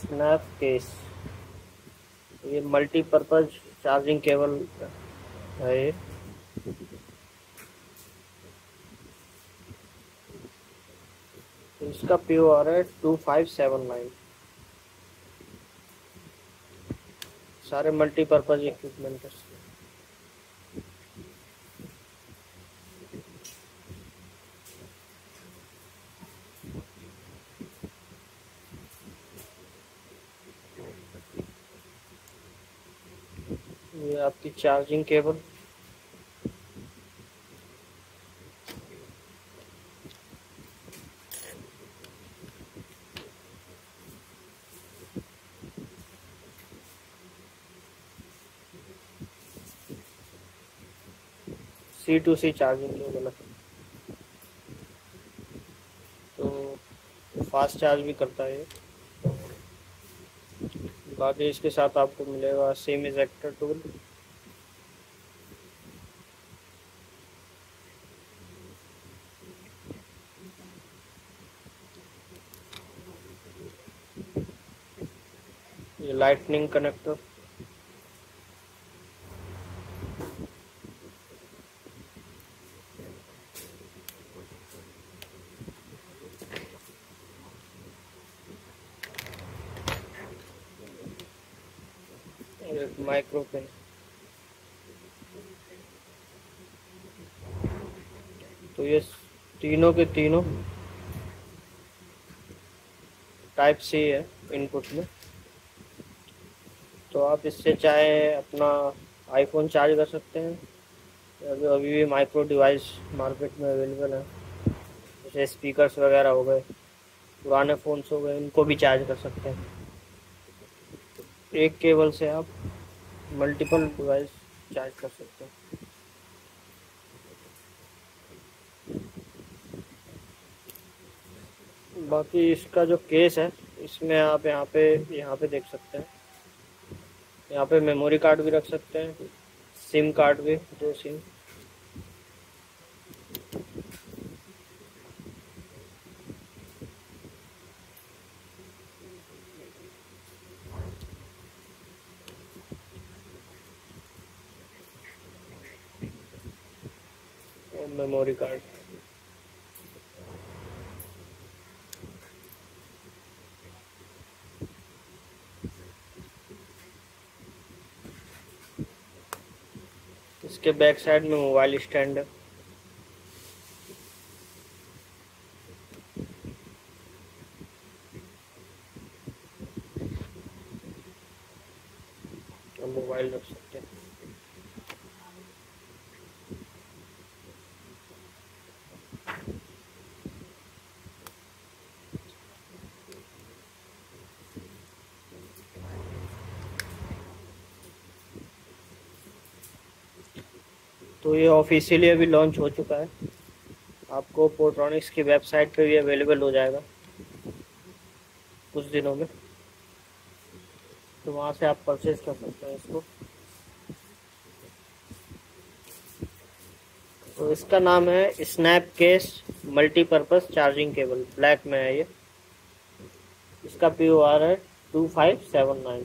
Snap case, ये multipurpose charging cable है ये। इसका POR है 2579। सारे मल्टीपर्पज इक्विपमेंट है। ये आपकी charging cable, C2C charging cable है, तो फास्ट चार्ज भी करता है ये। बाकी इसके साथ आपको मिलेगा सिम इजेक्टर टूल, ये लाइटनिंग कनेक्टर, एक माइक्रो पिन। तो ये तीनों के तीनों टाइप सी है इनपुट में। तो आप इससे चाहे अपना आईफोन चार्ज कर सकते हैं, अभी भी माइक्रो डिवाइस मार्केट में अवेलेबल है, जैसे स्पीकर्स वगैरह हो गए, पुराने फ़ोन्स हो गए, इनको भी चार्ज कर सकते हैं। एक केबल से आप मल्टीपल डिवाइस चार्ज कर सकते हैं। बाकी इसका जो केस है, इसमें आप यहाँ पे देख सकते हैं, यहाँ पे मेमोरी कार्ड भी रख सकते हैं, सिम कार्ड भी, 2 सिम। और मेमोरी कार्ड। इसके बैक साइड में मोबाइल स्टैंड है। मोबाइल रख सकते हैं। तो ये ऑफिशियली अभी लॉन्च हो चुका है, आपको पोर्ट्रॉनिक्स की वेबसाइट पे भी अवेलेबल हो जाएगा कुछ दिनों में, तो वहाँ से आप परचेज कर सकते हैं इसको। तो इसका नाम है snap case multipurpose charging cable, black में है ये। इसका POR है 2579।